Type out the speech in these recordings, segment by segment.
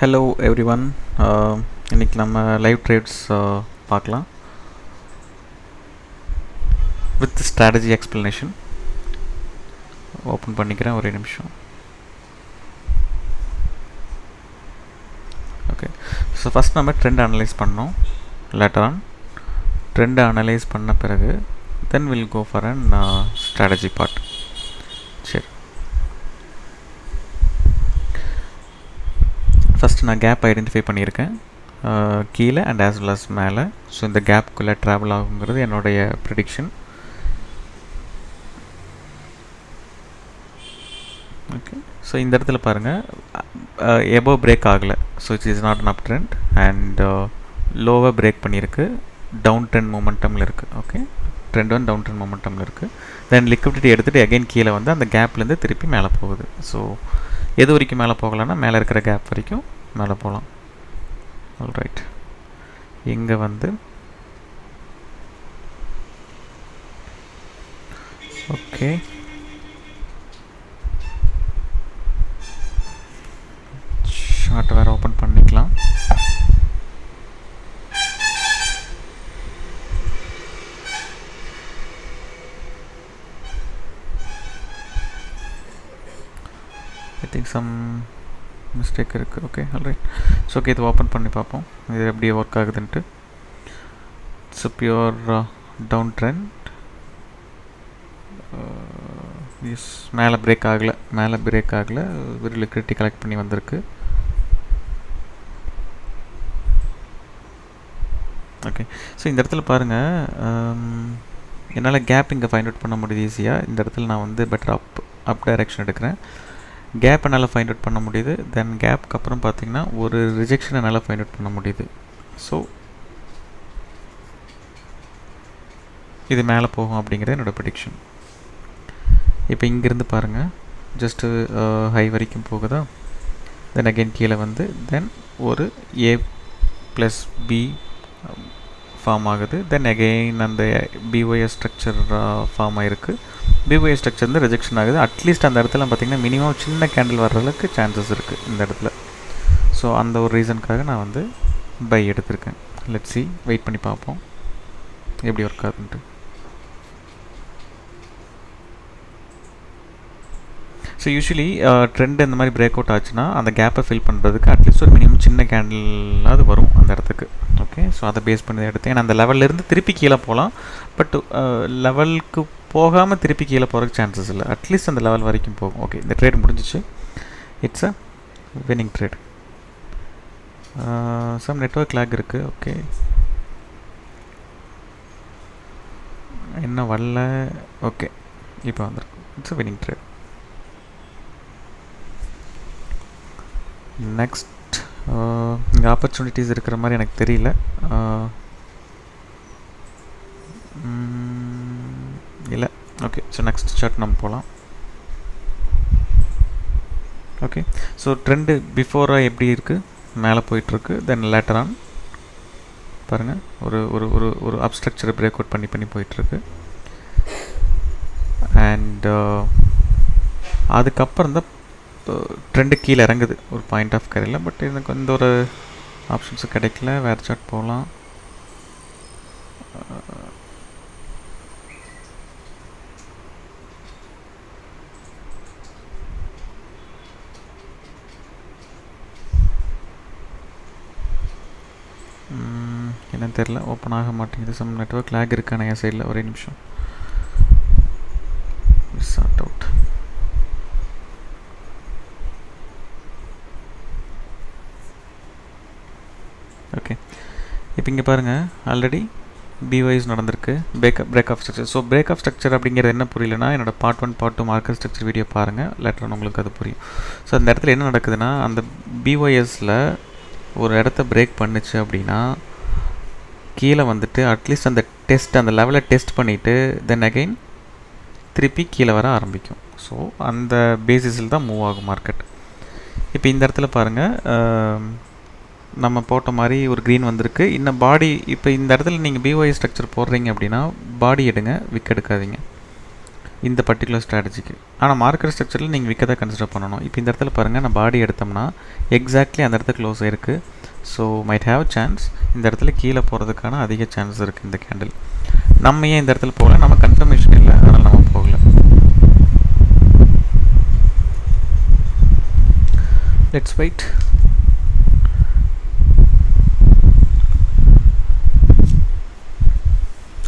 Hello every one. இன்றைக்கி நம்ம live trades பார்க்கலாம் வித் ஸ்ட்ராட்டஜி எக்ஸ்ப்ளனேஷன். ஓப்பன் பண்ணிக்கிறேன், ஒரே நிமிஷம். ஓகே, ஸோ ஃபஸ்ட் நம்ம ட்ரெண்ட் அனலைஸ் பண்ணோம். லேட்டர் ஆன் ட்ரெண்டை அனலைஸ் பண்ண பிறகு then will go for an strategy part. சரி, ஃபஸ்ட்டு நான் கேப் ஐடென்டிஃபை பண்ணியிருக்கேன் கீழே அண்ட் ஆஸ் வெல் அஸ் மேலே. ஸோ இந்த கேப்புக்குள்ளே ட்ராவல் ஆகுங்கிறது என்னுடைய ப்ரிடிக்ஷன். ஓகே, ஸோ இந்த இடத்துல பாருங்கள், எபோவ் பிரேக் ஆகலை. So it's is not an up trend and லோவாக பிரேக் பண்ணியிருக்கு, டவுன் ட்ரெண்ட் மொமெண்டமில் இருக்குது. ஓகே, ட்ரெண்ட் வந்து டவுன் ட்ரெண்ட் மொமெண்டமில் இருக்குது. தென் லிக்விடிட்டி எடுத்துகிட்டு அகைன் கீழே வந்து அந்த கேப்லேருந்து திருப்பி மேலே போகுது. ஸோ எது வரைக்கும் மேலே போகலான்னா மேலே இருக்கிற கேப் வரைக்கும் மேலே போகலாம். ஆல்ரைட், இங்கே வந்து ஓகே, ஷார்ட் வேறு ஓப்பன் பண்ணிக்கலாம். ஐ திங்க் சம் மிஸ்டேக் இருக்குது. Okay, alright. ஸோ ஓகே, இது ஓப்பன் பண்ணி பார்ப்போம் இது எப்படி ஒர்க் ஆகுதுன்ட்டு. It's pure down trend. Yes, மேலே பிரேக் ஆகலை, ஒரு லிக்விடிட்டி கலெக்ட் பண்ணி வந்திருக்கு. ஓகே, ஸோ இந்த இடத்துல பாருங்கள், என்னால் கேப் இங்கே ஃபைண்ட் அவுட் பண்ண முடியுது ஈஸியாக. இந்த இடத்துல நான் வந்து பெட்டர் அப் டைரெக்ஷன் எடுக்கிறேன். கேப் என்னால் ஃபைண்ட் அவுட் பண்ண முடியுது. தென் கேப்புக்கு அப்புறம் பார்த்திங்கன்னா ஒரு ரிஜெக்ஷன் என்னால் ஃபைண்ட் அவுட் பண்ண முடியுது. ஸோ இது மேலே போகும் அப்படிங்கிறது என்னோடய ப்ரெடிக்ஷன். இப்போ இங்கேருந்து பாருங்கள், ஜஸ்ட்டு ஹை வரைக்கும் போகுதா, தென் அகெயின் கீழே வந்து தென் ஒரு A+B ஃபார்ம் ஆகுது. தென் அகெயின் அந்த BYS ஸ்ட்ரக்சர் ஃபார்ம் ஆகிருக்கு. BYS ஸ்ட்ரக்சர் வந்து ரிஜெக்ஷன் ஆகுது. அட்லீஸ்ட் அந்த இடத்துல பார்த்திங்கன்னா மினிமம் சின்ன கேண்டில் வர்ற அளவுக்கு சான்சஸ் இருக்குது இந்த இடத்துல. ஸோ அந்த ஒரு ரீசனுக்காக நான் வந்து பை எடுத்திருக்கேன். லெட்ஸ் சி, வெயிட் பண்ணி பார்ப்போம் எப்படி ஒர்க் ஆகுதுன்ட்டு. ஸோ யூஸ்வலி ட்ரெண்ட் இந்த மாதிரி பிரேக் அவுட் ஆச்சுன்னா அந்த கேப்பை ஃபில் பண்ணுறதுக்கு அட்லீஸ்ட் ஒரு மினிமம் சின்ன கேண்டிலாவது வரும் அந்த இடத்துக்கு. ஓகே, ஸோ அதை பேஸ் பண்ணி எடுத்தேன். ஏன்னா அந்த லெவல்லேருந்து திருப்பி கீழே போகலாம், பட் லெவலுக்கு போகாமல் திருப்பி கீழே போகிறதுக்கு சான்சஸ் இல்லை. அட்லீஸ்ட் அந்த லெவல் வரைக்கும் போகும். ஓகே, இந்த ட்ரேட் முடிஞ்சிச்சு. It's a winning trade. Some network lag இருக்குது. ஓகே, இன்னும் வரல. ஓகே, இப்போ வந்திருக்கு. It's a winning trade. Next, இங்கே ஆப்பர்ச்சுனிட்டிஸ் இருக்கிற மாதிரி எனக்கு தெரியல. இல்லை. ஓகே, ஸோ நெக்ஸ்ட் சார்ட் நம்ம போகலாம். ஓகே, ஸோ ட்ரெண்டு பிஃபோராக எப்படி இருக்குது, மேலே போயிட்டுருக்கு. தென் லேட்டர் ஆன் பாருங்கள், ஒரு ஒரு ஒரு ஒரு அப்ஸ்ட்ரக்சரை பிரேக் அவுட் பண்ணி போயிட்டுருக்கு. அண்ட் அதுக்கப்புறம் தான் ட்ரெண்டு கீழே இறங்குது ஒரு பாயிண்ட் ஆஃப் கரையில். பட் எனக்கு எந்த ஒரு ஆப்ஷன்ஸும் கிடைக்கல. வேறு சார்ட் போகலாம். என்னன்னு தெரில, ஓப்பன் ஆக மாட்டேங்குது. சம் நெட்வொர்க் லேக் இருக்கான என் சைடில். ஒரே நிமிஷம். Sort out. ஓகே, இப்போ இங்கே பாருங்கள், ஆல்ரெடி BYS நடந்திருக்கு. Break of structure. So break of structure அப்படிங்கிறது என்ன புரியலனா என்னோட part 1 part 2 market structure video பாருங்கள், லேட்டர் உங்களுக்கு அது புரியும். ஸோ அந்த இடத்துல என்ன நடக்குதுன்னா, அந்த BYSல ஒரு இடத்த பிரேக் பண்ணுச்சு அப்படின்னா கீழே வந்துட்டு அட்லீஸ்ட் அந்த டெஸ்ட், அந்த லெவலை டெஸ்ட் பண்ணிவிட்டு தென் அகெயின் திருப்பி கீழே வர ஆரம்பிக்கும். ஸோ அந்த பேசிஸில் தான் மூவ் ஆகும் மார்க்கெட். இப்போ இந்த இடத்துல பாருங்கள், நம்ம போட்ட மாதிரி ஒரு க்ரீன் வந்திருக்கு. இன்னும் பாடி, இப்போ இந்த இடத்துல நீங்கள் BYS ஸ்ட்ரக்சர் போடுறீங்க அப்படின்னா பாடி எடுங்க, விக் எடுக்காதீங்க. இந்த பர்டிகுலர் ஸ்ட்ராட்டஜிக்கு. ஆனால் மார்க்கெட் ஸ்ட்ரக்சரில் நீங்கள் விற்க தான் கன்சிடர் பண்ணணும். இப்போ இந்த இடத்துல பாருங்கள், நான் பாடி எடுத்தோம்னா எக்ஸாக்ட்லி அந்த இடத்துல க்ளோஸ் ஆயிருக்கு. ஸோ மைட் ஹேவ் சான்ஸ் இந்த இடத்துல கீழே போகிறதுக்கான அதிக சான்ஸ் இருக்குது இந்த கேண்டில். நம்ம ஏன் இந்த இடத்துல போகல? நம்ம கன்ஃபர்மேஷன் இல்லை, அதனால் நம்ம போகல. Let's wait.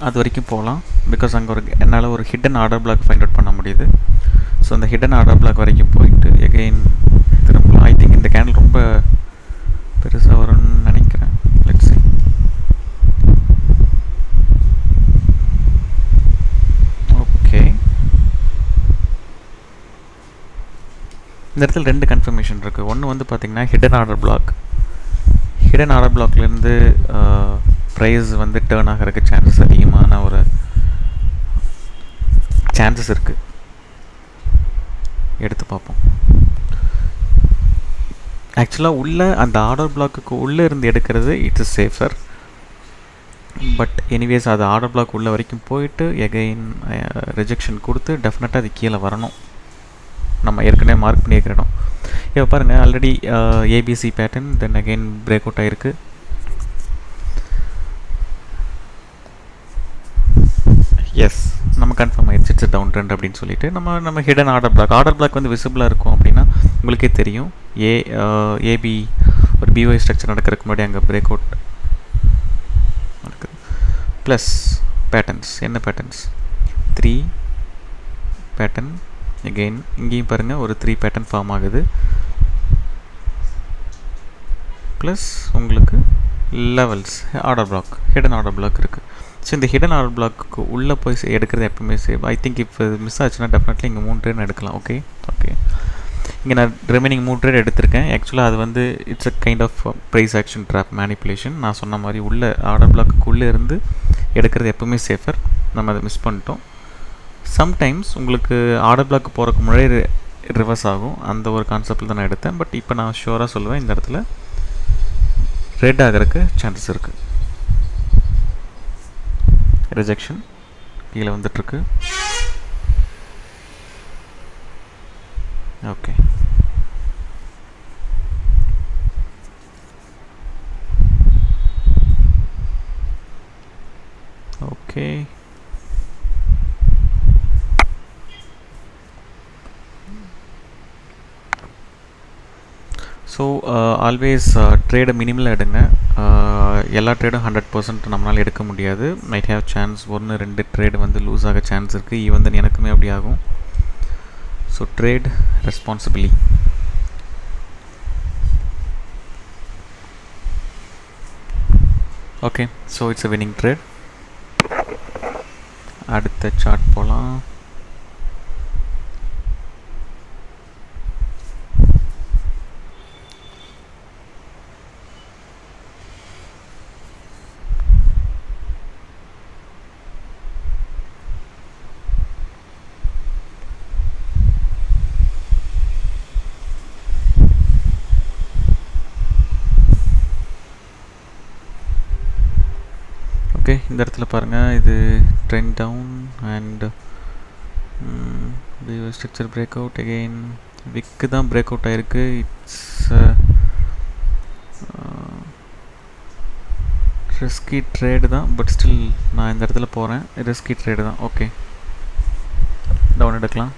அது வரைக்கும் போகலாம். பிகாஸ் அங்கே என்னால் ஒரு hidden order block find out பண்ண முடியுது. ஸோ அந்த ஹிடன் ஆர்டர் பிளாக் வரைக்கும் போயிட்டு எகெயின் திரும்பலாம். ஐ திங்க் இந்த கேண்டில் ரொம்ப பெருசாக வரும்னு நினைக்கிறேன். Let's see. ஓகே, இந்த இடத்துல 2 கன்ஃபர்மேஷன் இருக்குது. ஒன்று வந்து பார்த்திங்கன்னா hidden order block. Hidden order பிளாக்லேருந்து ப்ரைஸ் வந்து டேர்ன் ஆகிறதுக்கு சான்சஸ் அதிகமான ஒரு சான்சஸ் இருக்குது. எடுத்து பார்ப்போம். ஆக்சுவலாக உள்ளே அந்த ஆர்டர் பிளாக்குக்கு உள்ளே இருந்து எடுக்கிறது இட்ஸ் சேஃபர். பட் எனிவேஸ் அது ஆர்டர் பிளாக் உள்ள வரைக்கும் போயிட்டு எகைன் ரிஜெக்ஷன் கொடுத்து டெஃபினட்டாக அது கீழே வரணும். நம்ம ஏற்கனவே மார்க் பண்ணியிருக்கிற இடம். இப்போ பாருங்கள், ஆல்ரெடி ஏபிசி பேட்டர்ன் தென் அகெயின் பிரேக் அவுட் ஆகிருக்கு. எஸ், நம்ம கன்ஃபார்ம் ஆகிடுச்சு இட்ஸ் டவுன் ட்ரெண்ட் அப்படின்னு சொல்லிட்டு நம்ம ஹிடன் ஆர்டர் பிளாக் வந்து விசிபிளாக இருக்கும் அப்படின்னா உங்களுக்கே தெரியும். ஏபி ஒரு பிஒய் ஸ்ட்ரக்சர் நடக்கிறதுக்கு முன்னாடி அங்கே பிரேக் அவுட் நடக்குது. ப்ளஸ் பேட்டர்ன்ஸ், என்ன பேட்டர்ன்ஸ்? 3 பேட்டர்ன். எகெயின் இங்கேயும் பாருங்கள் ஒரு 3 பேட்டர்ன் ஃபார்ம் ஆகுது. ப்ளஸ் உங்களுக்கு levels order block, hidden order black இருக்குது. ஸோ இந்த ஹிடன் ஆர்டர் பிளாக்கு உள்ளே போய் எடுக்கிறது எப்பவுமே சேஃப். ஐ திங்க் இப்போ மிஸ் ஆச்சுன்னா டெஃபினெட்லி இங்கே 3 ட்ரேட் எடுக்கலாம். ஓகே, இங்கே நான் ரிமைனிங் 3 ட்ரேட் எடுத்திருக்கேன். ஆக்சுவலாக அது வந்து it's a kind of price action trap manipulation. நான் சொன்ன மாதிரி உள்ள ஆர்டர் பிளாக்கு உள்ளே இருந்து எடுக்கிறது எப்பவுமே சேஃபர். நம்ம அதை மிஸ் பண்ணிட்டோம். சம்டைம்ஸ் உங்களுக்கு ஆர்டர் பிளாக் போகிறதுக்கு முன்னாடி ரிவர்ஸ் ஆகும். அந்த ஒரு கான்செப்டில் தான் நான் எடுத்தேன். பட் இப்போ நான் ஷுவராக சொல்லுவேன், இந்த இடத்துல ரெட் ஆகிறதுக்கு சான்சஸ் இருக்குது. ரிஜெக்ஷன் கீழே வந்துட்டுருக்கு. Okay, okay. ஸோ ஆல்வேஸ் ட்ரேடை மினிமலாக எடுங்க. எல்லா ட்ரேடும் 100% நம்மளால் எடுக்க முடியாது. மைட் ஹேவ் சான்ஸ் 1-2 ட்ரேடு வந்து லூஸ் ஆக சான்ஸ் இருக்குது. ஈவன் தான் எனக்குமே அப்படி ஆகும். So trade responsibly. Okay, so it's a winning trade. அடுத்த சார்ட் போகலாம். ஓகே, இந்த இடத்துல பாருங்கள், இது trend down and structure break out. Again விக்கு தான் பிரேக் அவுட் ஆகிருக்கு. இட்ஸ் ரிஸ்கி ட்ரேடு தான். பட் ஸ்டில் நான் இந்த இடத்துல போகிறேன். ரிஸ்கி ட்ரேடு தான். ஓகே, டவுன் எடுக்கலாம்.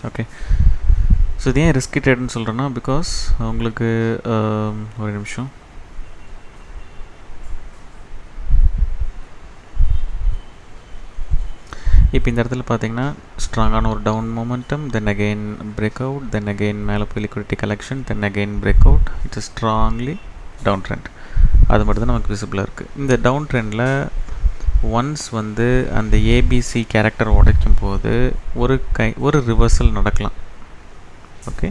ஓகே, ஸோ இது ஏன் ரிஸ்கி ட்ரேடுன்னு சொல்கிறேன்னா, பிகாஸ் உங்களுக்கு ஒரு நிமிஷம். இப்போ இந்த இடத்துல பார்த்தீங்கன்னா ஸ்ட்ராங்கான ஒரு down momentum, then again break out, then again மேலே போய் liquidity collection, then again break out. It's strongly down trend. அது மட்டும் தான் நமக்கு விசிபிளாக இருக்குது. இந்த டவுன் ட்ரெண்டில் ஒன்ஸ் வந்து அந்த ஏபிசி கேரக்டர் உடைக்கும் போது ஒரு ரிவர்சல் நடக்கலாம். ஓகே,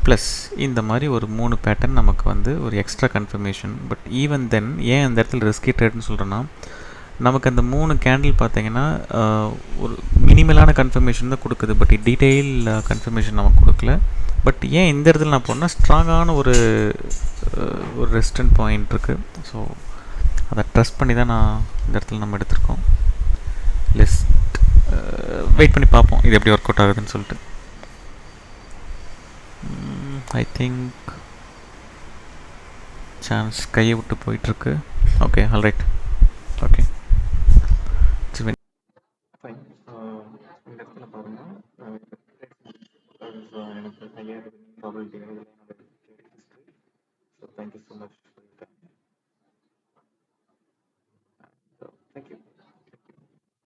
ப்ளஸ் இந்த மாதிரி ஒரு 3 பேட்டர்ன் நமக்கு வந்து ஒரு extra confirmation. But even then ஏன் அந்த இடத்துல ரிஸ்கி ட்ரேட்னு சொல்கிறேன்னா, நமக்கு அந்த 3 கேண்டில் பார்த்தீங்கன்னா ஒரு மினிமலான கன்ஃபர்மேஷன் தான் கொடுக்குது. பட் டீட்டெயில் கன்ஃபர்மேஷன் நமக்கு கொடுக்கல. பட் ஏன் இந்த இடத்துல நான் போனால் ஸ்ட்ராங்கான ஒரு ரெசிஸ்டன்ட் பாயிண்ட் இருக்குது. ஸோ அதை ட்ரஸ்ட் பண்ணி தான் நான் இந்த இடத்துல நம்ம எடுத்திருக்கோம். லெஸ் வெயிட் பண்ணி பார்ப்போம் இது எப்படி ஒர்க் அவுட் ஆகுதுன்னு சொல்லிட்டு. ஐ திங்க் சான்ஸ் கையை விட்டு போயிட்டுருக்கு. Okay alright. ஓகே சரி ஃபைன். இந்த இடத்துல பாருங்கள் எனக்கு ஐயாயிரம் ப்ராபபிலிட்டி என்னோட history. So thank you so much. Thank you.